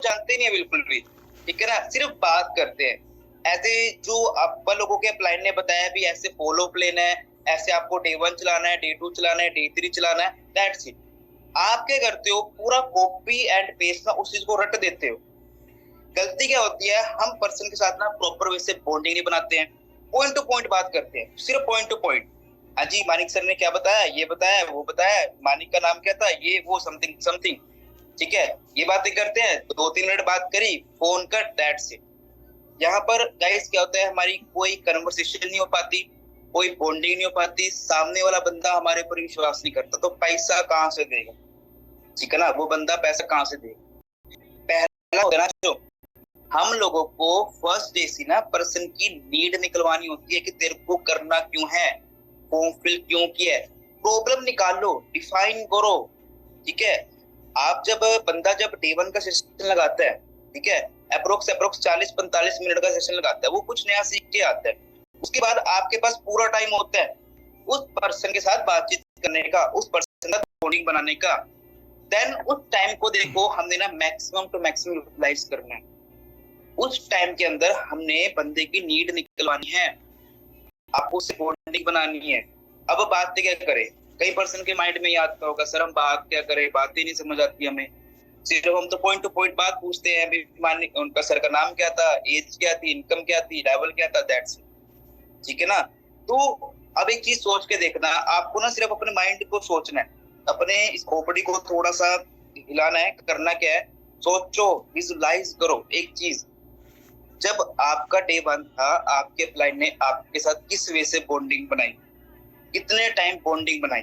जानते नहीं है बिल्कुल भी, ठीक है ना, सिर्फ बात करते हैं। ऐसे जो आप लोगों के अपलाइन ने बताया भी ऐसे फॉलो अप लेना है, ऐसे आपको डे 1 चलाना है, डे 2 चलाना है, डे 3 चलाना है, दैट्स इट। आप क्या करते हो, पूरा कॉपी एंड पेस्ट ना उस चीज को रट देते हो। गलती क्या होती है, हम पर्सन के साथ ना प्रॉपर वे से बॉन्डिंग नहीं बनाते हैं, पॉइंट टू पॉइंट बात करते हैं, सिर्फ पॉइंट टू पॉइंट। हाँ जी मानिक सर ने क्या बताया, ये बताया, वो बताया, मानिक का नाम क्या था, ये वो समथिंग समथिंग, ठीक है, ये बातें करते हैं, 2-3 मिनट बात करी, फोन कट, दैट्स इट। यहाँ पर गाइस क्या होता है, हमारी कोई कन्वर्सेशन नहीं हो पाती, कोई बॉन्डिंग नहीं हो पाती, सामने वाला बंदा हमारे ऊपर विश्वास नहीं करता, तो पैसा कहाँ से देगा, ठीक है ना, वो बंदा पैसा कहाँ से देगा। पहला होता है ना, जो हम लोगों को फर्स्ट डे से ना पर्सन की नीड निकलवानी होती है कि तेरे को करना क्यों है, फॉर्म फिल क्यों किया है, प्रॉब्लम निकालो, डिफाइन करो, ठीक है। आप जब बंदा जब डे 1 का सेशन लगाता है, ठीक है, अप्रोक्स 40-45 मिनट का सेशन लगाता है, वो कुछ नया सीख के आता है। उसके बाद आपके पास पूरा टाइम होता है उस पर्सन के साथ बातचीत करने का, उस पर्सन का बॉन्डिंग बनाने का। देन उस टाइम को देखो, हमने ना मैक्सिमम टू मैक्सिमम यूटिलाइज करना है। उस टाइम के अंदर हमने बंदे की नीड निकलवानी है, आपको उससे बॉन्डिंग बनानी है। अब बात क्या करें, कई पर्सन के माइंड में ये आता होगा, सर हम बात क्या करें, बात ही नहीं समझ आती हमें, सिर्फ हम तो पॉइंट टू पॉइंट बात पूछते हैं, उनका सर का नाम क्या था, एज क्या थी, इनकम क्या थी, लेवल क्या था, दैट्स, ठीक है ना। तो अब एक चीज सोच के देखना, आपको ना सिर्फ अपने माइंड को सोचना है, अपने इस खोपड़ी को थोड़ा सा हिलाना है। करना क्या है, सोचो, विजुलाइज करो एक चीज। जब आपका डे 1 था, आपके क्लाइंट ने आपके साथ किस वे से बॉन्डिंग बनाई, कितने टाइम बॉन्डिंग बनाई,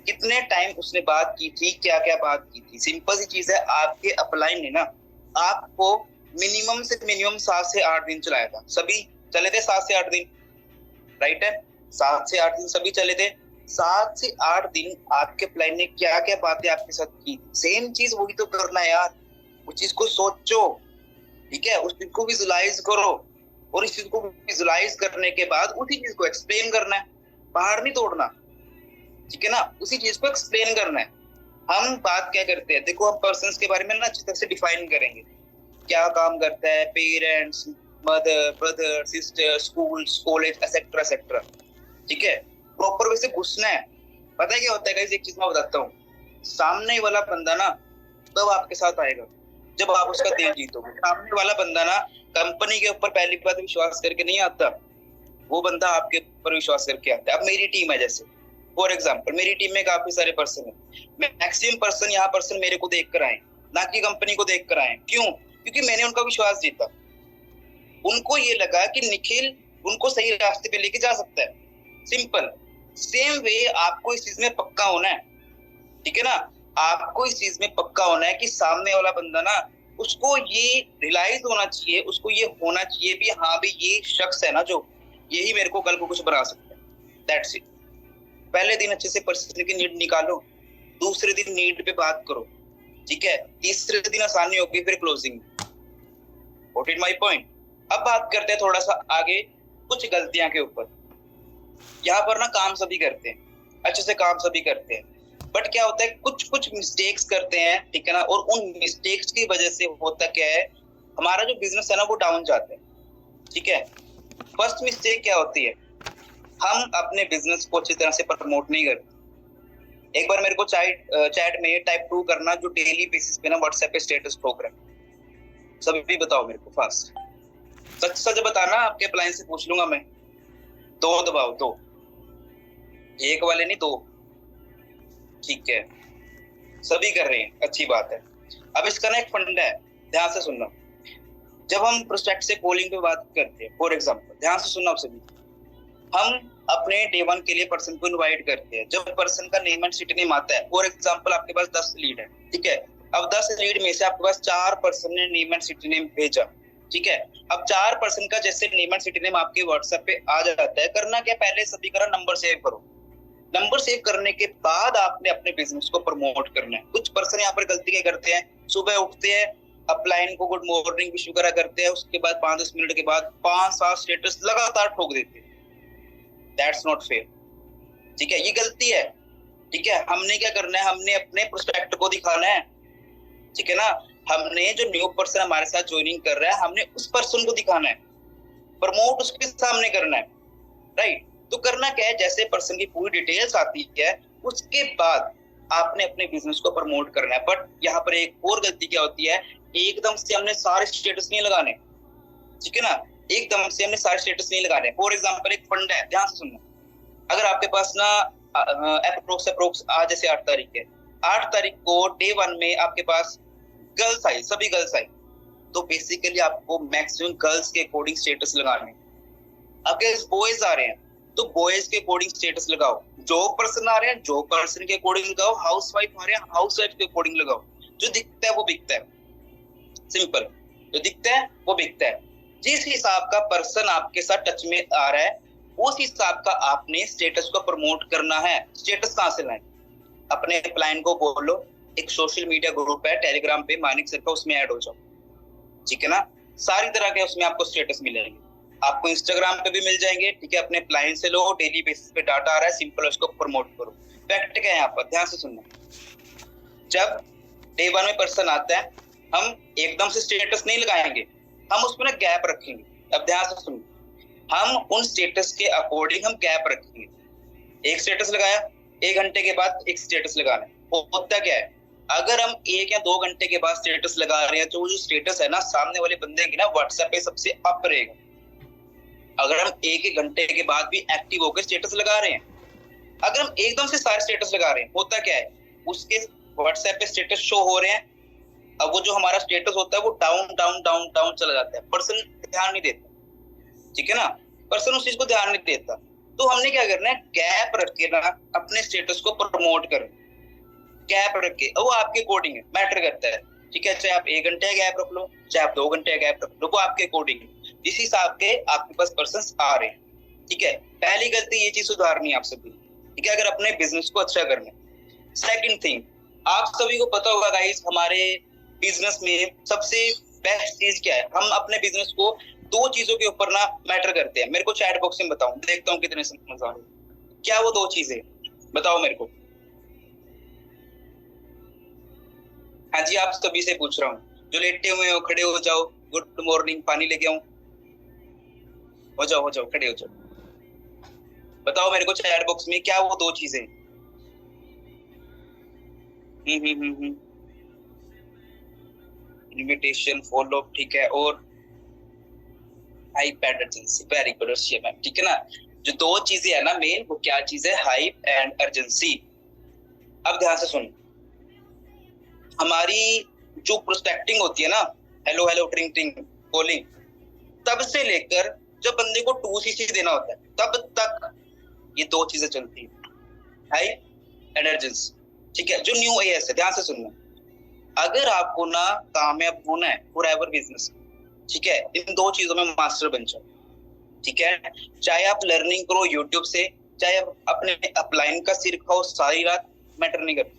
कितने टाइम उसने बात की थी, क्या क्या बात की थी। सिंपल सी चीज है, आपके अपलाइन ने ना आपको मिनिमम से मिनिमम 7 से 8 दिन चलाया था, सभी चले थे 7 से 8 दिन, राइट है, 7 से 8 दिन सभी चले थे। 7 से 8 दिन आपके प्लान ने क्या क्या बातें आपके साथ की, सेम चीज वही तो करना है यार। उस चीज को सोचो, ठीक है, उस चीज को विजुलाइज करो, और इस चीज को विजुलाइज करने के बाद उसी चीज को एक्सप्लेन करना है, बाहर नहीं तोड़ना, ठीक है ना, उसी चीज को एक्सप्लेन करना है। हम बात क्या करते हैं, देखो हम पर्सन्स के बारे में ना अच्छी तरह से डिफाइन करेंगे, क्या काम करता है, parents, mother, brother, sister, school, college, etcetera etcetera, ठीक है, प्रॉपर वैसे घुसना है। पता है क्या होता है गाइस, एक चीज मैं बताता हूँ, सामने वाला बंदा ना तब आपके साथ आएगा जब आप उसका दिल जीतोगे। सामने वाला बंदा ना कंपनी के ऊपर पहली बात विश्वास करके नहीं आता, वो बंदा आपके ऊपर विश्वास करके आता है। अब मेरी टीम है, जैसे फॉर एग्जाम्पल मेरी टीम में काफी सारे पर्सन है, मैक्सिमम पर्सन यहाँ पर्सन मेरे को देख कर आए, ना कि कंपनी को देख कर आए। क्यों? क्योंकि मैंने उनका विश्वास जीता। उनको ये लगा कि निखिल उनको सही रास्ते पे लेके जा सकता है, सिंपल। सेम वे आपको इस चीज में पक्का होना है, ठीक है ना, आपको इस चीज में पक्का होना है कि सामने वाला बंदा ना, उसको ये रियलाइज होना चाहिए, उसको ये होना चाहिए भी, हाँ भी ये शख्स है ना जो यही मेरे को कल को कुछ बना सकता है, दैट्स इट। पहले दिन अच्छे से पर्सन की नीड निकालो, दूसरे दिन नीड पे बात करो, ठीक है, तीसरे दिन आसानी होगी फिर closing. What is my point. अब बात करते हैं थोड़ा सा आगे कुछ गलतियां के ऊपर। यहाँ पर ना काम सभी करते हैं, अच्छे से काम सभी करते हैं, बट क्या होता है कुछ कुछ मिस्टेक्स करते हैं, ठीक है ना, और उन मिस्टेक्स की वजह से होता क्या है, हमारा जो बिजनेस है ना वो डाउन जाता है, ठीक है। फर्स्ट मिस्टेक क्या होती है, हम अपने बिजनेस को अच्छी तरह से प्रमोट नहीं करते। एक बार मेरे को चैट में टाइप 2 करना, जो डेली बेसिस पे ना व्हाट्सएप पे स्टेटस ठोक रहा है, सभी बताओ मेरे को फास्ट, सच सच बताना, आपके अप्लायंस से पूछ लूंगा मैं। 2 दबाओ, 2, एक वाले नहीं 2, ठीक है, सभी कर रहे हैं, अच्छी बात है। अब इसका ना एक फंडा है, ध्यान से सुनना। जब हम प्रोस्पेक्ट से कॉलिंग पे बात करते हैं, फॉर एग्जांपल, ध्यान से सुनना आप सभी, हम अपने डे 1 के लिए पर्सन को इनवाइट करते हैं। जब पर्सन का नेम एंड सिटी नेम आता है, फॉर एग्जांपल आपके पास 10 लीड है, ठीक है, अब 10 लीड में से आपके पास 4 पर्सन ने नेम एंड सिटी नेम भेजा, ठीक है। अब 4 पर्सन का जैसे नेम एंड सिटी नेम आपके व्हाट्सएप पे आ जाता है, करना क्या, पहले सभी का नंबर सेव करो। नंबर सेव करने के बाद आपने अपने बिजनेस को प्रमोट करना है। कुछ पर्सन यहाँ पर गलती क्या करते हैं, सुबह उठते हैं, अपलाइन को गुड मॉर्निंग विश वगैरह करते हैं, उसके बाद 5-10 मिनट के बाद 5-7 स्टेटस लगातार ठोक देते हैं। दैट्स नॉट फेयर, ठीक है, ये गलती है, ठीक है। हमने क्या करना है, हमने अपने प्रोस्पेक्ट को दिखाना है, ठीक है ना, हमने जो न्यू पर्सन हमारे साथ ज्वाइनिंग कर रहा है, हमने उस पर्सन को दिखाना है, प्रमोट उसके सामने करना है, राइट। तो करना क्या है, जैसे पर्सन की पूरी डिटेल्स आती है उसके बाद आपने अपने बिजनेस को प्रमोट करना है। बट यहाँ पर एक और गलती क्या होती है, एकदम से हमने सारे स्टेटस नहीं लगाने, ठीक है ना, एकदम से हमने सारे स्टेटस नहीं लगाने। फॉर एग्जांपल एक फंड है, ध्यान से सुनना, अगर आपके पास ना अप्रोक्स आज जैसे 8 तारीख है, 8 तारीख को डे 1 में आपके पास गर्ल्स आई, सभी गर्ल्स आई, तो बेसिकली आपको मैक्सिमम गर्ल्स के अकॉर्डिंग स्टेटस लगाने। आपके बॉयज आ रहे हैं तो बॉयज के अकॉर्डिंग स्टेटस लगाओ, जॉब पर्सन आ रहे हैं जॉब पर्सन के अकॉर्डिंग लगाओ, हाउस वाइफ आ रहे हैं हाउस वाइफ के अकॉर्डिंग लगाओ। जो दिखता है वो बिकता है, सिंपल, जो दिखता है वो बिकता है। जिस हिसाब का पर्सन आपके साथ टच में आ रहा है उस हिसाब का आपने स्टेटस को प्रमोट करना है। स्टेटस कहाँ से लाएं, अपने क्लाइंट को बोलो एक सोशल मीडिया ग्रुप है टेलीग्राम पे मानिक सर का, उसमें ऐड हो जाओ, ठीक है ना, सारी तरह के उसमें आपको स्टेटस मिलेंगे। आपको इंस्टाग्राम पे भी मिल जाएंगे, ठीक है, अपने क्लाइंट से लो, डेली बेसिस पे डाटा आ रहा है, सिंपल उसको प्रमोट करो। फैक्ट क्या है यहाँ पर, ध्यान से सुनना, जब डे 1 में पर्सन आता है हम एकदम से स्टेटस नहीं लगाएंगे, हम उसमें ना गैप रखेंगे। अब ध्यान से सुनिए, हम उन स्टेटस के अकॉर्डिंग हम गैप रखेंगे। एक स्टेटस लगाया, 1 घंटे के बाद एक स्टेटस लगाना है। होता क्या है, अगर हम 1 या 2 घंटे के बाद स्टेटस लगा रहे हैं तो वो जो स्टेटस है ना सामने वाले बंदे की ना व्हाट्सएप पे सबसे अप रहेगा। अगर हम 1 घंटे के बाद भी एक्टिव होकर स्टेटस लगा रहे हैं, अगर हम एकदम से सारे स्टेटस लगा रहे हैं, होता क्या है, उसके व्हाट्सएप पे स्टेटस शो हो रहे हैं, अब वो जो हमारा स्टेटस होता है वो डाउन डाउन डाउन डाउन चला जाता है, पर्सन ध्यान नहीं देता, ठीक है ना, पर्सन उस चीज को ध्यान नहीं देता। तो हमने क्या करना है, गैप रख के ना अपने स्टेटस को प्रमोट करें, गैप रख के, वो आपके अकॉर्डिंग है, मैटर करता है, ठीक है, चाहे आप 1 घंटे का गैप रख लो, चाहे आप 2 घंटे का गैप रख लो, वो आपके अकॉर्डिंग है, जिस हिसाब के आपके पास पर्सन आ रहे हैं, ठीक है। पहली गलती ये चीज सुधारनी है आप सभी, ठीक है, अगर अपने बिजनेस को अच्छा करना है। सेकंड थिंग, आप सभी को पता होगा गाइस, हमारे बिजनेस में सबसे बेस्ट चीज क्या है, हम अपने बिजनेस को 2 चीजों के ऊपर ना मैटर करते हैं। मेरे को चैट बॉक्स में बताओ, देखता हूँ कितने समझ आ रहे, क्या वो 2 चीजें बताओ मेरे को। हाँ जी, आप सभी से पूछ रहा हूँ, जो लेटे हुए हो खड़े हो जाओ, गुड मॉर्निंग, पानी लेके आऊं, हो जाओ खड़े हो जाओ, बताओ मेरे को चैट बॉक्स में क्या वो 2 चीजें। इनविटेशन, फॉलो, ठीक है, और hype and urgency, very good ma'am, ठीक है ना। जो 2 चीजें है ना मेन, वो क्या चीज है, हाइप एंड अर्जेंसी। अब ध्यान से सुन, हमारी जो प्रोस्पेक्टिंग होती है ना, हेलो हेलो ट्रिंग ट्रिंग कॉलिंग, तब से लेकर जब बंदे को 2cc देना होता है तब तक ये 2 चीजें चलती है, हाइप एंड अर्जेंसी, ठीक है। जो न्यू एएस है, ध्यान से सुनना, अगर आपको ना कामयाब होना है फॉरएवर बिजनेस, ठीक है, इन 2 चीजों में मास्टर बन जाओ, ठीक है। चाहे आप लर्निंग करो यूट्यूब से, चाहे आप अपने अपलाइन का सिर खाओ सारी रात, मैटर नहीं करता,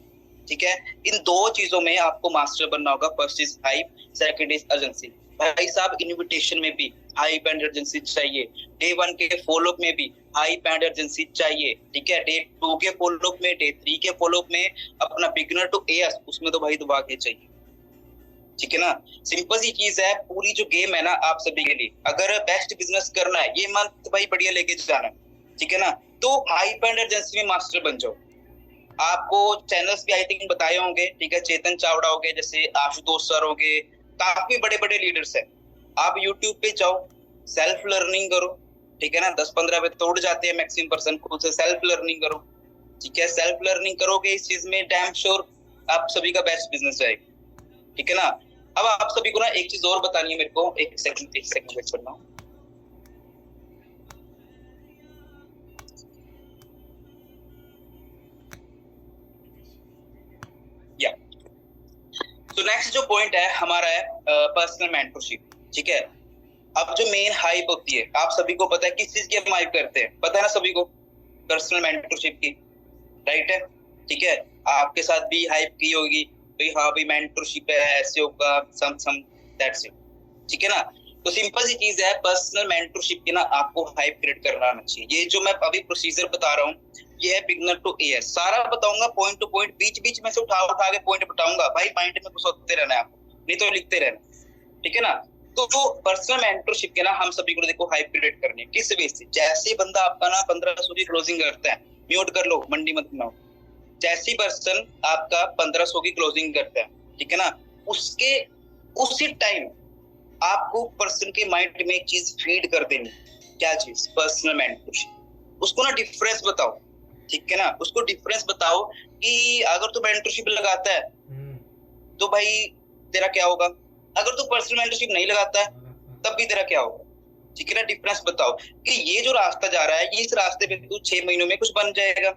ठीक है। इन 2 चीजों में आपको मास्टर बनना होगा। First is hype, second is urgency. भाई साहब, इनविटेशन में भी हाइप एंड अर्जेंसी चाहिए, डे 1 के फॉलोअप में भी हाइप एंड अर्जेंसी चाहिए, ठीक है, डे 2 के फॉलोअप में, डे 3 के फॉलोअप में, अपना बिगिनर टू एएस उसमें तो भाई दबा के चाहिए, ठीक है ना। सिंपल सी चीज है, पूरी जो गेम है ना आप सभी के लिए, अगर बेस्ट बिजनेस करना है, ये मंथ भाई बढ़िया लेके जाना है, ठीक है ना, तो हाइप एंड अर्जेंसी में मास्टर बन जाओ। आपको चैनल्स भी आई थिंक बताए होंगे, ठीक है, चेतन चावड़ा हो गए, जैसे आशुतोष सर हो गए, काफी बड़े बड़े लीडर्स हैं। आप यूट्यूब पे जाओ, सेल्फ लर्निंग करो, ठीक है ना, 10-15 पे तोड़ जाते हैं मैक्सिमम पर्सन, खुद से सेल्फ लर्निंग करो, ठीक है। सेल्फ लर्निंग करोगे इस चीज में, डैम श्योर आप सभी का बेस्ट बिजनेस जाएगा, ठीक है ना। अब आप सभी को ना एक चीज और बतानी है मेरे को, एक सेकंड वेट करना। तो नेक्स्ट जो पॉइंट है हमारा है पर्सनल मेंटरशिप, ठीक है। अब जो मेन हाइप होती है, आप सभी को पता है किस चीज की हम हाइप करते हैं, पता है ना सभी को, पर्सनल मेंटरशिप की, राइट है, ठीक है। आपके साथ भी हाइप की होगी, तो हाँ भाई मेंटरशिप है, ऐसे होगा, सम दैट्स इट, ठीक है ना। तो सिंपल सी चीज है, पर्सनल मेंटरशिप की ना आपको हाइप क्रिएट करना आना चाहिए। ये जो मैं अभी प्रोसीजर बता रहा हूँ, ये है बिगनर टू एएस, सारा बताऊंगा पॉइंट टू पॉइंट, बीच बीच में से उठा के पॉइंट बताऊंगा, भाई पॉइंट में घुस होते रहना है आपको, नहीं तो लिखते रहना, ठीक है ना। तो जो पर्सनल मेंटरशिप के ना हम सभी को देखो हाइप क्रिएट करनी है, किस बेस से? जैसे बंदा आपका ना 1500 की क्लोजिंग करता है, म्यूट कर लो, मंडी मत बनाओ, जैसी पर्सन आपका 1500 की क्लोजिंग करता है, ठीक है ना, उसके उसी टाइम आपको पर्सन के माइंड में एक चीज फीड कर देनी। क्या चीज? Personal mentorship. उसको ना डिफरेंस बताओ, ठीक है ना, उसको डिफरेंस बताओ कि अगर तू मेंटरशिप लगाता है तो भाई तेरा क्या होगा, अगर तू पर्सनल मेंटरशिप नहीं लगाता है तब भी तेरा क्या होगा, ठीक है ना। डिफरेंस बताओ कि ये जो रास्ता जा रहा है, ये इस रास्ते पे तू 6 महीनों में कुछ बन जाएगा,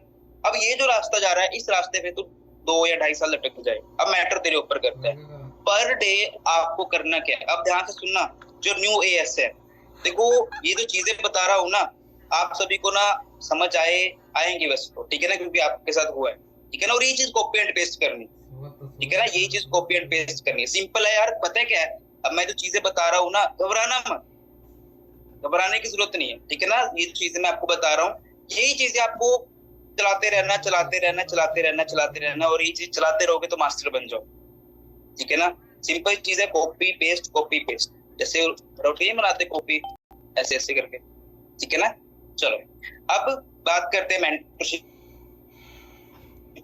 अब ये जो रास्ता जा रहा है इस रास्ते पे तू 2 या 2.5 साल लटक जाएगा। अब मैटर तेरे ऊपर करता है। पर डे आपको करना क्या है? अब ध्यान से सुनना, जो न्यू एएस है, देखो ये जो चीजें बता रहा हूँ ना, आप सभी को ना समझ आएंगी बस, तो ठीक है ना, क्योंकि आपके साथ हुआ है, ठीक है ना। और ये चीज कॉपी एंड पेस्ट करनी, ठीक है ना, ये चीज कॉपी एंड पेस्ट करनी है। सिंपल है यार, पता है क्या है, अब मैं जो चीजें बता रहा हूँ ना, घबराना मत, घबराने की जरूरत नहीं है, ठीक है ना। ये चीजें मैं आपको बता रहा हूँ, यही चीजें आपको चलाते रहना, चलाते रहना, चलाते रहना, चलाते रहना, और ये चीज चलाते रहोगे तो मास्टर बन जाओ, ठीक है ना। सिंपल चीज है, कॉपी पेस्ट, कॉपी पेस्ट, जैसे रोटी बनाते कॉपी ऐसे ऐसे करके, ठीक है ना। चलो अब बात करते हैं मेंटरशिप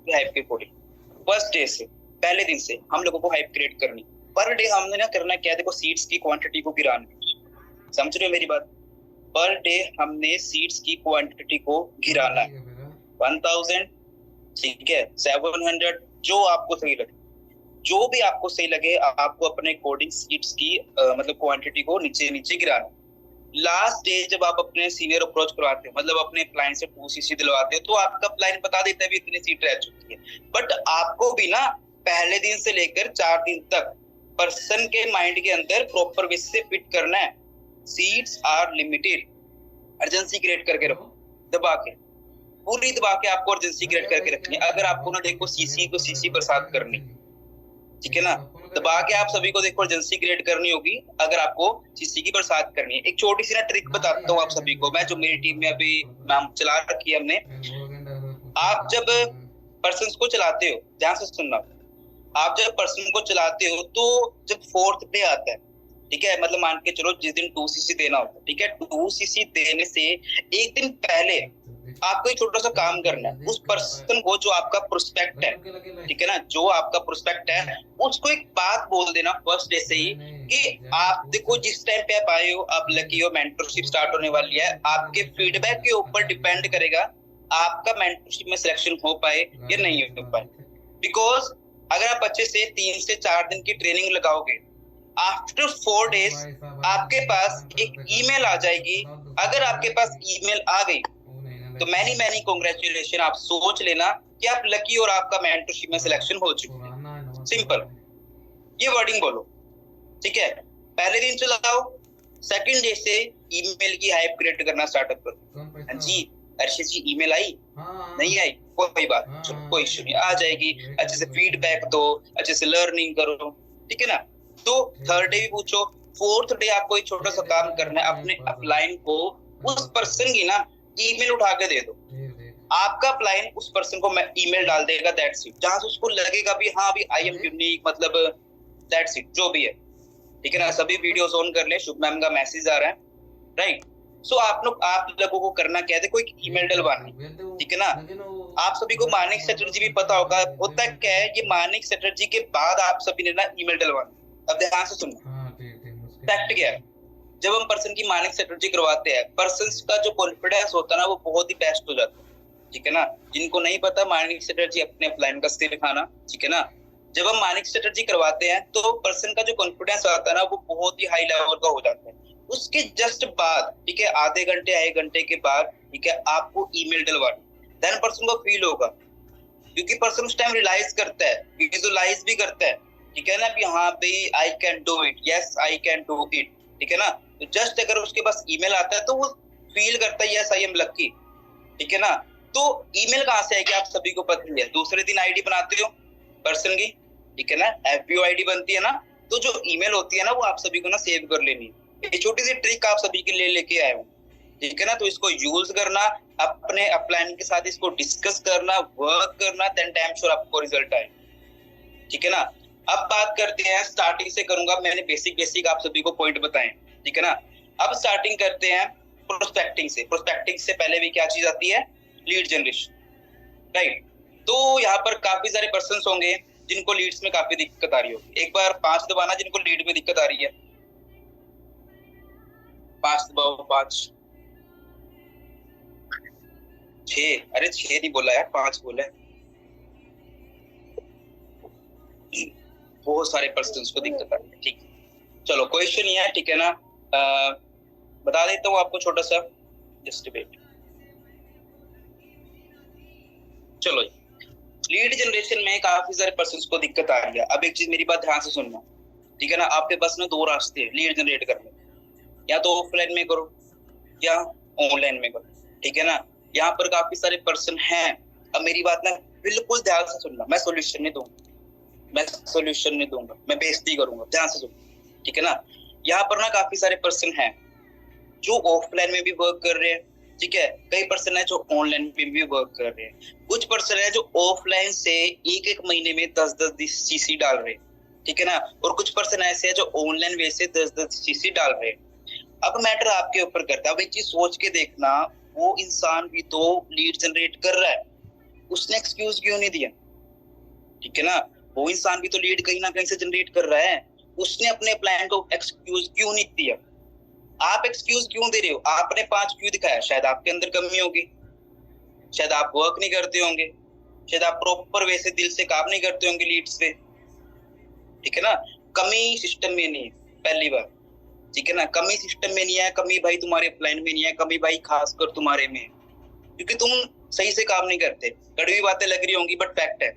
हाइप के अकॉर्डिंग। फर्स्ट डे से, पहले दिन से हम लोगों को हाइप क्रिएट करनी। पर डे हमने ना करना क्या है, देखो सीड्स की क्वांटिटी को गिराना, समझ रहे हो मेरी बात? पर डे हमने सीड्स की क्वांटिटी को गिराना है, 1000, ठीक है, 700, जो आपको सही लगे, जो भी आपको सही लगे, आपको अपने अकॉर्डिंग सीड्स की मतलब क्वांटिटी को नीचे नीचे गिराना। लास्ट डे जब आप अपने सीनियर अप्रोच करवाते हो, मतलब अपने क्लाइंट से 2cc दिलवाते हो, तो आपका क्लाइंट बता देता है भी इतनी सीट रह चुकी है। बट आपको भी ना पहले दिन से लेकर 4 दिन तक पर्सन के माइंड के अंदर प्रॉपर वे से फिट करना है। Seats are limited, urgency create करके रखो, दबा के, पूरी दबा के आपको अर्जेंसी क्रिएट करके रखनी है। अगर आपको ना देखो सीसी को सीसी बरसात करनी, ठीक है ना, दबा के आप सभी को देखो अर्जेंसी क्रिएट करनी होगी अगर आपको सीसी की बरसात करनी है। एक छोटी सी ना ट्रिक बताता हूँ आप सभी को, मैं जो मेरी टीम में अभी नाम चला रखी है हमने। आप जब पर्सन को चलाते हो, ध्यान से सुनना, आप जब पर्सन को चलाते हो तो जब 4th डे आता है, ठीक है, मतलब मान के चलो जिस दिन 2cc देना होता है, ठीक है, 2cc देने से एक दिन पहले आपको एक छोटा सा काम करना है। उस पर्सन को, जो आपका प्रोस्पेक्ट है, ठीक है ना, जो आपका प्रोस्पेक्ट है, उसको एक बात बोल देना फर्स्ट डे से ही कि आप देखो जिस टाइम पे आप आए हो, आप लकी हो, मेंटरशिप स्टार्ट होने वाली है, आपके फीडबैक के ऊपर डिपेंड करेगा आपका मेंटरशिप में सिलेक्शन हो पाए या नहीं हो पाए। बिकॉज अगर आप अच्छे से 3 से 4 दिन की ट्रेनिंग लगाओगे, आफ्टर 4 डेज आपके पास एक ईमेल आ जाएगी। अगर आपके पास ईमेल आ गई तो मैनी कांग्रेचुलेशन, आप सोच लेना कि आप लकी और आपका मेंटरशिप में सिलेक्शन हो चुका है। सिंपल, ये वर्डिंग बोलो, ठीक है। पहले दिन चलाओ, सेकंड डे से ईमेल की हाइप क्रिएट करना स्टार्टअप करो। जी अर्षित जी ईमेल आई? नहीं आई, कोई बात, चलो कोई इश्यू नहीं, आ जाएगी। अच्छे से फीडबैक दो, अच्छे से लर्निंग करो, ठीक है ना। तो 3rd डे भी पूछो, 4th डे आपको एक छोटा सा काम करना है, अपने अपलाइन को उस पर्सन की ना ईमेल उठा के दे दो। आपका अपलाइन उस पर्सन को ईमेल डाल देगा, दैट्स इट, जहां से उसको लगेगा भी हाँ भी आई एम यूनिक, मतलब दैट्स इट, जो भी है, ठीक है ना। सभी वीडियोस ऑन कर ले, शुभ मैम का मैसेज आ रहा है, राइट। सो आप लोगों को करना क्या है, देखो एक ईमेल डलवानी, ठीक है ना। आप सभी को मार्निंग स्ट्रेटजी भी पता होगा, होता क्या है, ये मार्निंग स्ट्रेटजी के बाद आप सभी ने ना ईमेल डलवानी। अब ध्यान से सुनना, फैक्ट क्या है, जब हम पर्सन की मार्निंग स्ट्रेटजी करवाते हैं, पर्सन का जो कॉन्फिडेंस होता है ना, वो बहुत ही बेस्ट हो जाता है, ठीक है ना। जिनको नहीं पता मार्निंग स्ट्रेटजी, अपने अपलाइन का सिर खाना, ठीक है ना। जब हम मार्निंग स्ट्रेटजी करवाते हैं तो पर्सन का जो कॉन्फिडेंस आता है ना, वो बहुत ही हाई लेवल का हो जाता है। उसके जस्ट बाद, ठीक है, आधे घंटे 1 घंटे के बाद, ठीक है, आपको ईमेल डलवानी, देन पर्सन को फील होगा, क्योंकि पर्सन उस टाइम रियलाइज करता है, विजुअलाइज भी करता है, ठीक है ना, कि हाँ भाई I can do it, yes I can do it, ठीक है ना। तो जस्ट अगर उसके पास ईमेल आता है तो वो फील करता है यस आई एम लकी, ठीक है ना। तो ईमेल कहाँ से आएगी आप सभी को पता ही है, दूसरे दिन आईडी बनाते हो पर्सन की, ठीक है ना, एफबीओ आईडी बनती है ना, तो जो ईमेल होती है ना, वो आप सभी को ना सेव कर लेनी है। ये छोटी सी ट्रिक आप सभी के लिए लेके आए हूँ, ठीक है ना। तो इसको यूज करना, अपने अपलाइन के साथ इसको डिस्कस करना, वर्क करना, देन टाइम श्योर आपको रिजल्ट आए, ठीक है ना। अब बात करते हैं, स्टार्टिंग से करूंगा, मैंने बेसिक आप सभी को पॉइंट बताएं, ठीक है ना। अब स्टार्टिंग करते हैं प्रोस्पेक्टिंग से। प्रोस्पेक्टिंग से पहले भी क्या चीज आती है, लीड जनरेशन, राइट। तो यहाँ पर काफी सारे पर्सन होंगे जिनको लीड्स में काफी दिक्कत आ रही होगी। एक बार 5 दबाना जिनको लीड में दिक्कत आ रही है, 5 दबाओ, 5, 6, अरे 6 नहीं बोला यार, 5 बोला है। बहुत सारे पर्सन को दिक्कत आ रही है, ठीक। चलो क्वेश्चन ये है, ठीक है ना, बता देता हूँ आपको छोटा सा, जस्ट वेट। चलो, लीड जनरेशन में काफी सारे पर्सन को दिक्कत आ रही है। अब एक चीज मेरी बात ध्यान से सुनना, ठीक है ना। आपके पास में 2 रास्ते हैं लीड जनरेट करने, या तो ऑफलाइन में करो या ऑनलाइन में करो, ठीक है ना। यहाँ पर काफी सारे पर्सन हैं। अब मेरी बात ना बिल्कुल ध्यान से सुनना, मैं सोल्यूशन नहीं दूंगा, मैं बेइज्जती करूंगा, ध्यान से सुनना, ठीक है ना। यहाँ पर ना काफी सारे पर्सन हैं जो ऑफलाइन में भी वर्क कर रहे हैं, ठीक है। कई पर्सन है जो ऑनलाइन में भी वर्क कर रहे हैं। कुछ पर्सन है जो ऑफलाइन से एक महीने में 10-10 सीसी डाल रहे हैं, ठीक है ना। और कुछ पर्सन ऐसे है जो ऑनलाइन वे से 10-10 सीसी डाल रहे हैं। अब मैटर आपके ऊपर करता है। अब एक चीज सोच के देखना, वो इंसान भी तो लीड जनरेट कर रहा है, उसने एक्सक्यूज क्यों नहीं दिया, ठीक है ना। वो इंसान भी तो लीड कहीं ना कहीं से जनरेट कर रहा है, उसने अपने प्लान को एक्सक्यूज क्यों नहीं दिया। आप एक्सक्यूज क्यों दे रहे हो, आपने 5 क्यों दिखाया, शायद आपके अंदर कमी होगी, शायद आप वर्क नहीं करते होंगे, शायद आप प्रॉपर वे से दिल से काम नहीं करते होंगे लीड्स पे, ठीक है ना। कमी सिस्टम में नहीं है, पहली बार, ठीक है ना। कमी सिस्टम में नहीं है, कमी भाई तुम्हारे प्लान में नहीं है, कमी भाई खासकर तुम्हारे में, क्योंकि तुम सही से काम नहीं करते। कड़वी बातें लग रही होंगी बट फैक्ट है,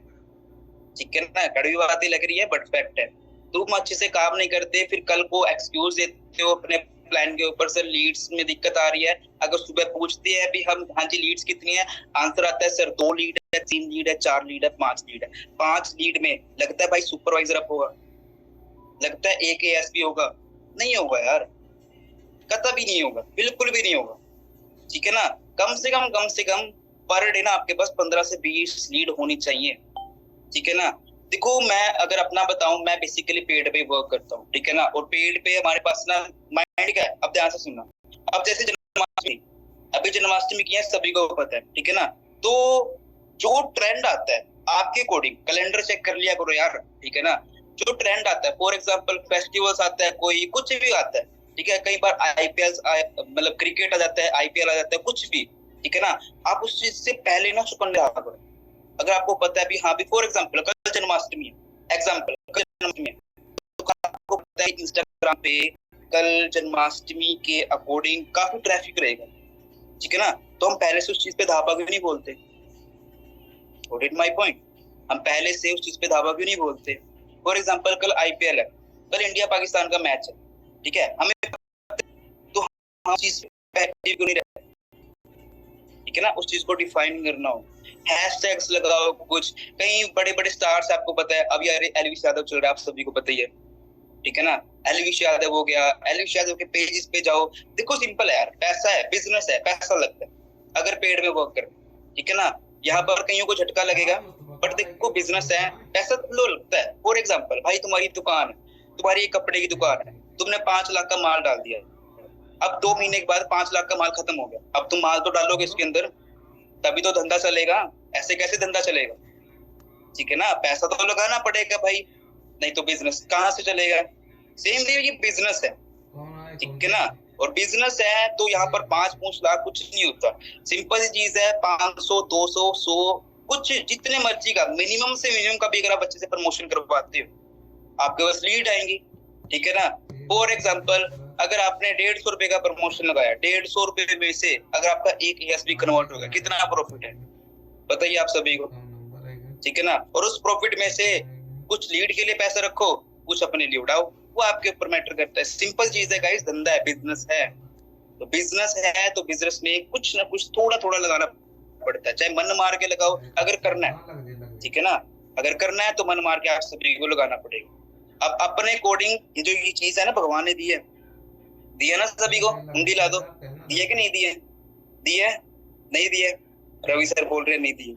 ठीक है ना। कड़वी बातें लग रही है बट फैक्ट है। तुम अच्छे से काम नहीं करते, फिर कल को एक्सक्यूज देते हो अपने प्लान के ऊपर, सर लीड्स में दिक्कत आ रही है। अगर सुबह पूछते हैं भी हम, हाँ जी लीड्स कितनी है, आंसर आता है सर 2 लीड है, 3 लीड है, 4 लीड है, 5 लीड है। 5 लीड में लगता है भाई सुपरवाइजर अप होगा, लगता है एक एएसपी होगा, नहीं होगा यार, कतई नहीं होगा, बिल्कुल भी नहीं होगा, ठीक है ना। कम से कम पर डे ना आपके पास 15 से 20 लीड होनी चाहिए, ठीक है ना। देखो मैं अगर अपना बताऊं, मैं बेसिकली पेड पे वर्क करता हूँ, ठीक है ना। और पेड पे हमारे पास ना माइंड क्या है, अब ध्यान से सुनना। अब जैसे जन्माष्टमी, अभी जन्माष्टमी की है, सभी को पता है, ठीक है ना। तो जो ट्रेंड आता है आपके अकॉर्डिंग, कैलेंडर चेक कर लिया करो यार, ठीक है ना। जो ट्रेंड आता है, फॉर एग्जाम्पल फेस्टिवल्स आता है, कोई कुछ भी आता है, ठीक है। कई बार आईपीएल मतलब क्रिकेट आ जाता है, आईपीएल आ जाता है, कुछ भी, ठीक है ना। आप उस चीज से पहले ना सुकन रहा करो। अगर आपको पता है भी हाँ भी फॉर एग्जाम्पल कल जन्माष्टमी है, एग्जाम्पल कल जन्माष्टमी है, तो आपको पता है इंस्टाग्राम पे कल जन्माष्टमी के अकॉर्डिंग काफी ट्रैफिक रहेगा, ठीक है ना। तो हम पहले से उस चीज पे धावा क्यों नहीं बोलते, गॉट इट माय पॉइंट। हम पहले से उस चीज पे धावा क्यों नहीं बोलते। फॉर एग्जाम्पल कल आईपीएल है, कल इंडिया पाकिस्तान का मैच है, ठीक है, हमें तो हम चीज क्यों नहीं रहते, ठीक है ना। उस चीज को डिफाइन करना हो, हैशटैग्स लगाओ कुछ। कई बड़े बड़े स्टार्स आपको पता है, अभी एलविश यादव चल रहा है, आप सभी को पता ही है, ठीक है ना। एलविश यादव हो गया, एलविश यादव के पेजेस पे जाओ, देखो सिंपल है यार, पैसा है, बिजनेस है, पैसा लगता है अगर पेड में वर्क कर, ठीक है ना। यहाँ पर कईयों को झटका लगेगा, बट देखो बिजनेस है, पैसा तो लगता है। फॉर एग्जाम्पल भाई तुम्हारी दुकान है, तुम्हारी कपड़े की दुकान है, तुमने 5 लाख का माल डाल दिया, अब 2 महीने के बाद 5 लाख का माल खत्म हो गया, अब तुम माल तो डालोगे इसके अंदर, तभी तो धंधा चलेगा, ऐसे कैसे धंधा चलेगा, ठीक है ना। पैसा तो लगाना पड़ेगा भाई, नहीं तो बिजनेस कहाँ से चलेगा। सेम ये बिजनेस है, ठीक है ना। और बिजनेस है तो यहाँ पर 5 लाख कुछ नहीं होता, सिंपल सी चीज है। 500 200 100 कुछ जितने मर्जी का, मिनिमम से मिनिमम का भी अगर आप बच्चे से प्रमोशन करवाते हो, आपके पास लीड आएंगी, ठीक है ना। फॉर एग्जाम्पल अगर आपने 150 रुपए का प्रमोशन लगाया, 150 रुपए में से अगर आपका एक एएसपी कन्वर्ट होगा, कितना प्रॉफिट है बताइए आप सभी को, ठीक है ना। और उस प्रॉफिट में से कुछ लीड के लिए पैसा रखो, कुछ अपने लिए उड़ाओ, वो आपके ऊपर मैटर करता है। सिंपल चीज है गाइस, धंधा है, बिजनेस है। तो बिजनेस है तो बिजनेस में कुछ ना कुछ थोड़ा थोड़ा लगाना पड़ता है, चाहे मन मार के लगाओ अगर करना है, ठीक है ना। अगर करना है तो मन मार के आप सभी को लगाना पड़ेगा। अब अपने अकॉर्डिंग ये जो ये चीज है ना, भगवान ने दी है, दिया ना सभी को, उंगली ला दो, दिए कि नहीं दिए, दिए नहीं दिए, रवि सर बोल रहे नहीं दिए,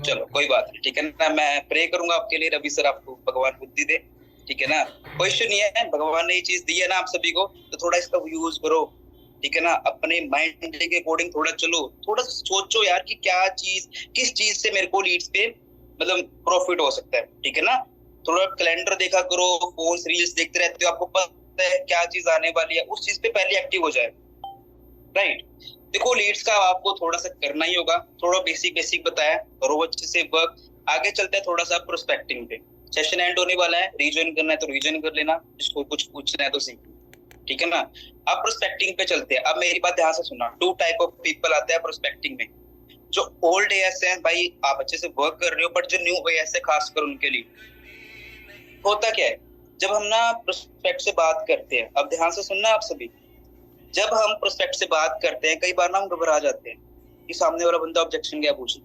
चलो कोई बात नहीं, ठीक है ना, मैं प्रे करूंगा आपके लिए, रवि सर आपको भगवान बुद्धि दे, ठीक है ना, कोई इश्यू नहीं है, भगवान ने ये चीज दी है ना आप सभी को, तो थोड़ा इसका यूज करो, ठीक है ना, अपने माइंड के अकॉर्डिंग थोड़ा चलो, थोड़ा सोचो यार कि क्या चीज, किस चीज से मेरे को लीड्स पे मतलब प्रॉफिट हो सकता है, ठीक है ना, थोड़ा कैलेंडर देखा करो, फोन रील्स देखते रहते हो, आपको पता है क्या चीज आने वाली है, उस चीज पे पहले एक्टिव हो जाए, राइट। देखो लीड्स का आपको थोड़ा सा करना ही होगा, थोड़ा बेसिक बेसिक बताया, करो अच्छे से वर्क। आगे चलते हैं थोड़ा सा प्रोस्पेक्टिंग पे, सेशन एंड होने वाला है, रिज्वाइन करना है तो रिज्वाइन कर लेना, जिसको कुछ पूछना है तो सीख, ठीक है ना। अब प्रोस्पेक्टिंग पे चलते हैं, अब मेरी बात ध्यान से सुनना, टू टाइप ऑफ पीपल आते हैं प्रोस्पेक्टिंग में, जो ओल्ड एएस है भाई आप अच्छे से वर्क कर रहे हो, बट जो न्यू एएस है खासकर उनके लिए होता क्या है, जब हम ना प्रोस्पेक्ट से बात करते हैं, अब ध्यान से सुनना आप सभी, जब हम प्रोस्पेक्ट से बात करते हैं कई बार ना हम घबरा जाते हैं कि सामने वाला बंदा ऑब्जेक्शन क्या पूछे,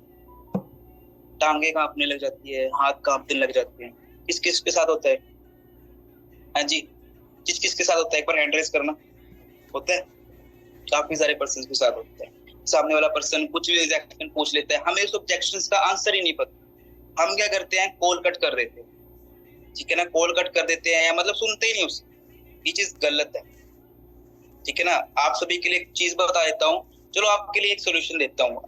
टांगे कांपने लग जाती है, हाथ कांपने लग जाते हैं, किस किस के साथ होता है, हाँ जी, किस किस के साथ होता है, एक बार हैंड रेस करना, होता है, काफी सारे पर्सन के साथ होता है, सामने वाला पर्सन कुछ भी ऑब्जेक्शन पूछ लेता है, हमें उस ऑब्जेक्शंस का आंसर ही नहीं पता, हम क्या करते हैं, कॉल कट कर देते हैं, ठीक है ना, कॉल कट कर देते हैं, या मतलब सुनते ही नहीं उसे, ये चीज गलत है, ठीक है ना। आप सभी के लिए एक चीज बता देता हूँ, चलो आपके लिए एक सोल्यूशन देता हूँ,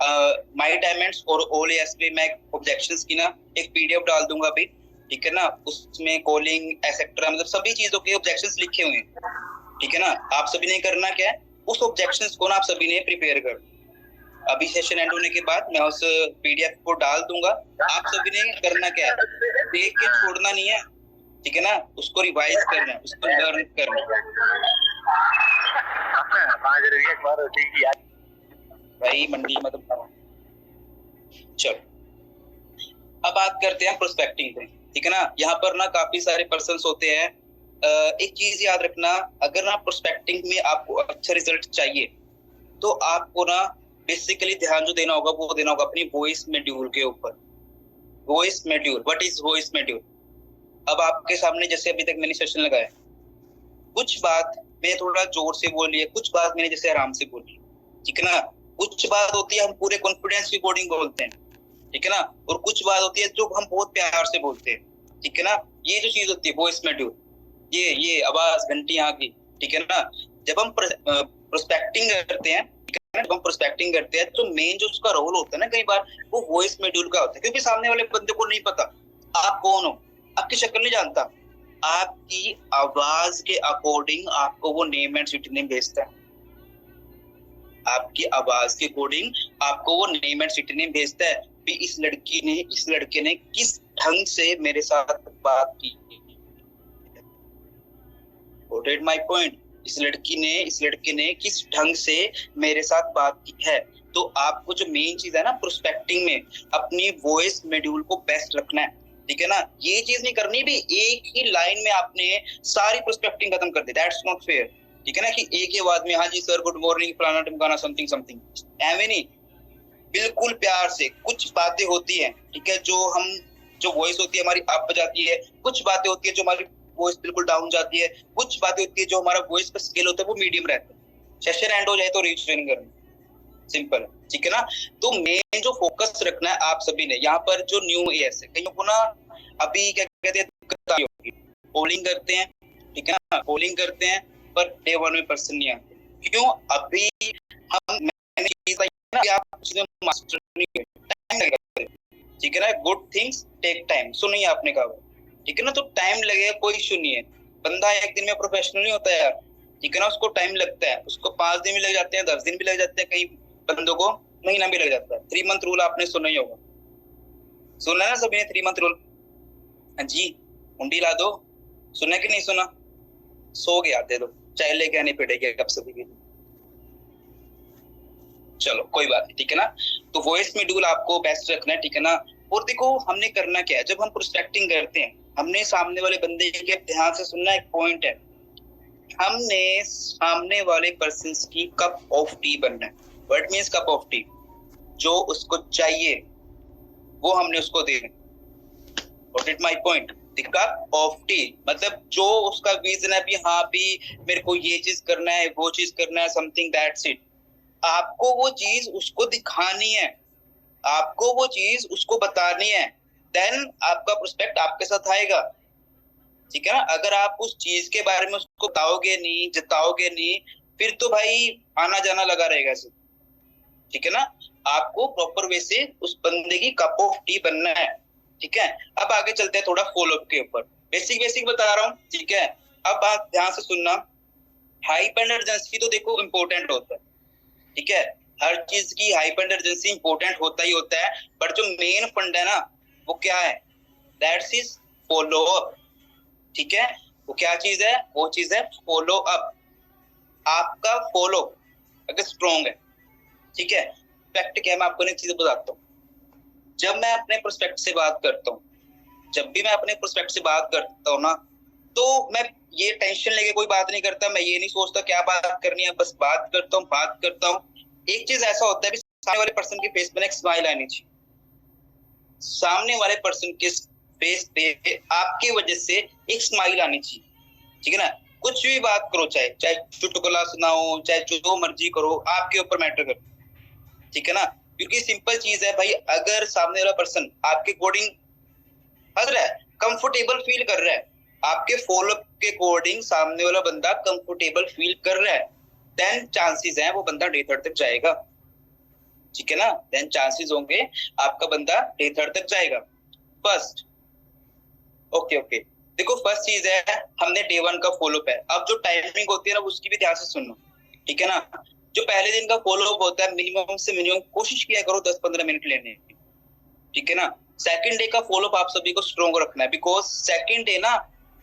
माई डायमंड्स और ओल एएस पे मैं ऑब्जेक्शंस की ना एक पीडीएफ डाल दूंगा अभी, ठीक है ना, उसमें कॉलिंग एक्सेट्रा मतलब सभी चीजों के ऑब्जेक्शंस लिखे हुए हैं, ठीक है ना, आप सभी ने करना क्या है, उस ऑब्जेक्शंस को ना आप सभी ने प्रिपेयर कर, अभी सेशन एंड होने के बाद मैं उस पीडीएफ को डाल दूंगा, आप सभी ने करना क्या है, देख के छोड़ना नहीं है, ठीक है ना, उसको रिवाइज करना है, उसको लर्न करना है, भाई मंडी मतलब। चलो अब बात करते हैं प्रोस्पेक्टिंग पे, ठीक है ना, यहाँ पर ना काफी सारे पर्सन्स होते हैं, एक चीज याद रखना, अगर ना प्रोस्पेक्टिंग में आपको अच्छा रिजल्ट चाहिए तो आपको ना बेसिकली ध्यान जो देना होगा वो देना होगा अपनी वॉइस मॉड्यूल के ऊपर, voice module, what is voice module. अब आपके सामने जैसे अभी तक मैंने सेशन लगाया, कुछ बात मैं थोड़ा जोर से बोली है, कुछ बात मैंने जैसे आराम से बोली, ठीक है ना, कुछ बात होती है हम पूरे कॉन्फिडेंस के अकॉर्डिंग बोलते हैं, ठीक है ना, और कुछ बात होती है जो हम बहुत प्यार से बोलते हैं, ठीक है ना, ये जो चीज होती है वॉइस मॉड्यूल, ये आवाज घंटी यहाँ की, ठीक है ना, जब हम प्रोस्पेक्टिंग करते हैं, जब हम प्रोस्पेक्टिंग करते हैं तो मेन जो उसका रोल होता है ना कई बार वो वॉइस मॉड्यूल का होता है, क्योंकि सामने वाले बंदे को नहीं पता आप कौन हो, आपकी शक्ल नहीं जानता, आपकी आवाज के अकॉर्डिंग आपको वो नेम एंड सिटी नेम भेजता है, आपकी आवाज के अकॉर्डिंग आपको वो नेम एंड सिटी नेम भेजता है, भी इस लड़के ने किस ढंग से मेरे साथ बात की, गॉट माय पॉइंट, इस लड़के ने किस ढंग से मेरे साथ बात की है। तो आपको जो मेन चीज है ना प्रोस्पेक्टिंग में, अपनी वॉइस मॉड्यूल को बेस्ट रखना है, ठीक है ना, ये चीज नहीं करनी भी एक ही लाइन में आपने सारी प्रोस्पेक्टिंग खत्म कर दी, दैट्स नॉट फेयर, ठीक है ना, कि एक ही आवाज में हाँ जी सर गुड मॉर्निंग फलाना टिमकाना समथिंग समथिंग, ऐਵੇਂ नहीं, बिल्कुल प्यार से, कुछ बातें होती है, ठीक है, जो वॉइस होती है हमारी अप जाती है, कुछ बातें होती है जो हमारी वॉइस बिल्कुल डाउन जाती है, कुछ बातें होती है जो हमारा वॉइस का स्केल होता है वो मीडियम रहता है, सेशन एंड हो जाए तो रीट्रेन करना, सिंपल, ठीक है ना। तो मेन जो फोकस रखना है आप सभी ने, यहाँ पर जो न्यू एएस है कईयों को ना अभी क्या कहते हैं पोलिंग करते हैं, ठीक है ना, पोलिंग करते हैं पर डे 1 में पर्सन नहीं आते, क्यों, अभी हम आप मास्टर नहीं, टाइम लगेगा, ठीक है ना, गुड थिंग्स टेक टाइम, सुनिए आपने कहा, ठीक है ना, तो टाइम लगेगा कोई इशू नहीं है, बंदा एक दिन में प्रोफेशनल नहीं होता यार, ठीक है ना, उसको टाइम लगता है, उसको 5 दिन भी लग जाते हैं, 10 दिन भी लग जाते हैं, कई बंदों को महीना भी लग जाता है। 3 मंथ रूल आपने सुना ही होगा, सुना है ना सभी ने 3 मंथ रूल, हाँ जी, हुंडी ला दो, सुना कि नहीं सुना, सो गया दे दो, चाय लेके आनी पड़ेगी आप सभी के लिए, चलो कोई बात नहीं, ठीक है ना, तो वॉइस मॉड्यूल आपको बेस्ट रखना है, ठीक है ना। और देखो हमने करना क्या है, जब हम प्रोस्पेक्टिंग करते हैं हमने सामने वाले बंदे के ध्यान से सुनना, एक पॉइंट है, हमने सामने वाले पर्सन की कप ऑफ टी बनना है, what means cup of T, जो उसको चाहिए वो हमने उसको देना, what is my point, the cup of T, मतलब जो उसका विजन है भी, हाँ भी मेरे को ये चीज करना है वो चीज करना है, समथिंग दैट्स इट, आपको वो चीज उसको दिखानी है, आपको वो चीज उसको बतानी है, देन आपका प्रोस्पेक्ट आपके साथ आएगा। ठीक है ना। अगर आप उस चीज के बारे में उसको बताओगे नहीं, जताओगे नहीं, फिर तो भाई आना जाना लगा रहेगा सिर्फ। ठीक है ना। आपको प्रॉपर वे से उस बंदे की कप ऑफ टी बनना है। ठीक है। अब आगे चलते हैं थोड़ा फॉलोअप के ऊपर। बेसिक बेसिक बता रहा हूँ। ठीक है। अब आप ध्यान से सुनना। हाइपर अर्जेंसी तो देखो इंपॉर्टेंट होता है। ठीक है। हर चीज की हाइपर अर्जेंसी इंपॉर्टेंट होता ही होता है, बट जो मेन फंड है ना, वो क्या है? That's is follow up. ठीक है। वो क्या चीज है? वो चीज है फॉलो अप। आपका फॉलो अगर स्ट्रॉन्ग है, ठीक है, फैक्ट क्या है मैं आपको एक चीज बताता हूँ। जब मैं अपने प्रोस्पेक्ट से बात करता हूँ, जब भी मैं अपने प्रोस्पेक्ट से बात करता हूँ ना, तो मैं ये टेंशन लेके कोई बात नहीं करता। मैं ये नहीं सोचता क्या बात करनी है, बस बात करता हूँ। एक चीज ऐसा होता है, सामने वाले पर्सन के फेस पे एक स्माइल आनी चाहिए। सामने वाले पर्सन के फेस पे आपकी वजह से एक स्माइल आनी चाहिए। ठीक है ना। कुछ भी बात करो, चाहे चाहे चुटकुला सुनाओ, चाहे जो मर्जी करो, आपके ऊपर मैटर करता है। ठीक है ना। क्योंकि सिंपल चीज है भाई, अगर सामने वाला पर्सन आपके अकॉर्डिंग हंस रहा है, कंफर्टेबल फील कर रहा है, आपके फॉलो के अकॉर्डिंग सामने वाला बंदा कंफर्टेबल फील कर रहा है, देन चांसेस हैं वो बंदा डे थर्ड तक जाएगा। ठीक है ना। देन चांसेस होंगे आपका बंदा डे थर्ड तक जाएगा। फर्स्ट ओके ओके देखो, फर्स्ट चीज है हमने डे वन का फॉलोअप है। अब जो टाइमिंग होती है ना, उसकी भी ध्यान से सुनना। ठीक है ना। जो पहले दिन का फॉलोअप होता है, मिनिमम से मिनिमम कोशिश किया करो 10-15 मिनट लेने की। ठीक है ना। सेकंड डे का फॉलोअप आप सभी को स्ट्रॉन्ग रखना है, बिकॉज सेकंड डे ना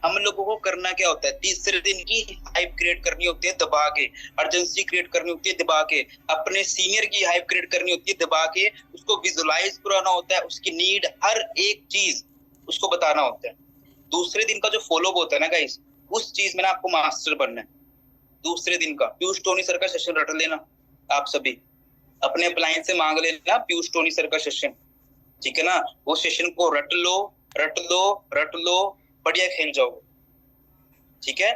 हम लोगों को करना क्या होता है, तीसरे दिन की हाइप क्रिएट करनी होती है दबा के, अर्जेंसी क्रिएट करनी होती है दबा के, अपने सीनियर की हाइप क्रिएट करनी होती है दबा के, उसको विजुअलाइज कराना होता है, उसकी नीड हर एक चीज उसको बताना होता है। दूसरे दिन का जो फॉलोअप होता है ना गाइस, उस चीज में ना आपको मास्टर बनना है। दूसरे दिन का पीयूष टोनी सर का सेशन रट लेना। आप सभी अपने अप्लायंस से मांग लेना पीयूष टोनी सर का सेशन। ठीक है ना। वो सेशन को रट लो, रट लो, रट लो, बढ़िया खेल जाओगे। ठीक है।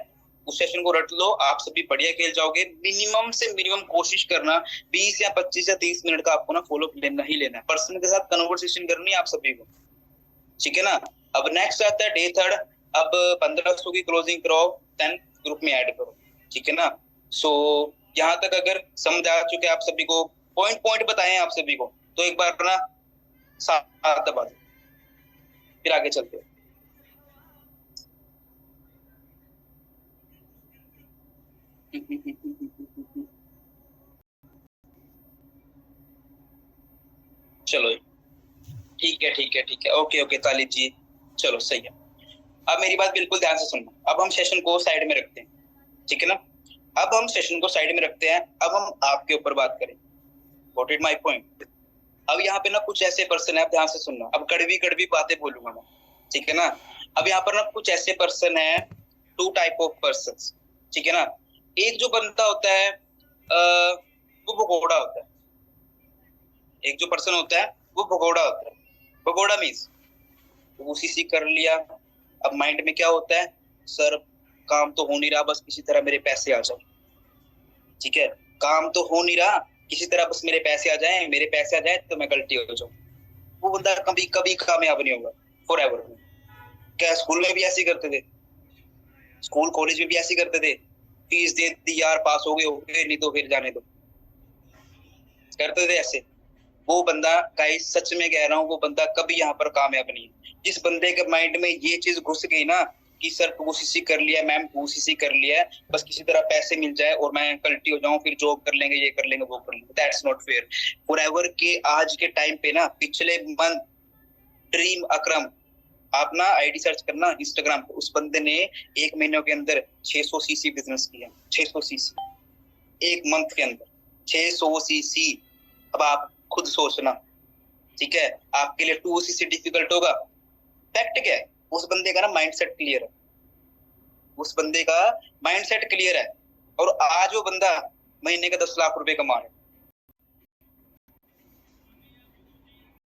उस सेशन को रट लो, आप सभी बढ़िया खेल जाओगे। मिनिमम से मिनिमम कोशिश करना 20 या 25 या 30 मिनट का आपको ना फॉलोअप लेना ही लेना है। पर्सन के साथ कन्वर्सेशन करनी है आप सभी को। ठीक है ना। अब नेक्स्ट आता है डे थर्ड। अब 1500 की क्लोजिंग कराओ, देन ग्रुप में ऐड करो। ठीक है ना। सो यहाँ तक अगर समझ आ चुके आप सभी को, पॉइंट पॉइंट बताए आप सभी को, तो एक बार ना साथ दबा दो, फिर आगे चलते हैं। चलो ठीक है, ठीक है, ठीक है, ओके ओके तालिब जी, चलो सही है। अब मेरी बात बिल्कुल ध्यान से सुनना। अब हम सेशन को साइड में रखते हैं। ठीक है ना। अब हम सेशन को साइड में रखते हैं। अब हम आपके ऊपर बात करें। Got it my point. अब यहाँ पे ना कुछ ऐसे पर्सन है, आप ध्यान से सुनना। अब कड़वी कड़वी बातें बोलूंगा मैं। ठीक है ना। अब यहाँ पर ना कुछ ऐसे पर्सन है, टू टाइप ऑफ पर्सन। ठीक है ना। एक जो बंदा होता है वो भगोड़ा होता है। एक जो पर्सन होता है वो भगोड़ा होता है। भगोड़ा मीन्स ओसीसी कर लिया, अब माइंड में क्या होता है, सर काम तो हो नहीं रहा, बस किसी तरह मेरे पैसे आ जाए। ठीक है। काम तो हो नहीं रहा, किसी तरह बस मेरे पैसे आ जाए, मेरे पैसे आ जाए तो मैं गलती हो जाऊं। वो बंदा कभी कभी कामयाब नहीं होगा फॉर एवर। क्या स्कूल में भी ऐसे करते थे? स्कूल कॉलेज में भी ऐसे करते थे? फीस दे दी यार, पास हो गए, नहीं तो फिर जाने दो, करते थे ऐसे। वो बंदा गाइस सच में कह रहा हूँ, वो बंदा कभी यहाँ पर कामयाब नहीं है। जिस बंदे के माइंड में ये चीज घुस गई ना कि सर ओसीसी कर लिया, मैम ओसीसी कर लिया है, बस किसी तरह पैसे मिल जाए और मैं कल्टी हो जाऊं, फिर जॉब कर लेंगे, ये कर लेंगे, वो कर लेंगे, दैट्स नॉट फेयर फॉरएवर के आज के टाइम पे ना। पिछले मंथ ड्रीम अकरम, आप ना आईडी सर्च करना इंस्टाग्राम पे, उस बंदे ने 1 महीने के अंदर 600 सीसी बिजनेस किया। 600 सीसी एक मंथ के अंदर, 600 सीसी। अब आप खुद सोचना। ठीक है। आपके लिए 2 सीसी डिफिकल्ट होगा। फैक्ट क्या है, उस बंदे का ना माइंडसेट क्लियर है। उस बंदे का माइंडसेट क्लियर है, और आज वो बंदा महीने का 10 लाख रुपए कमा रहा है।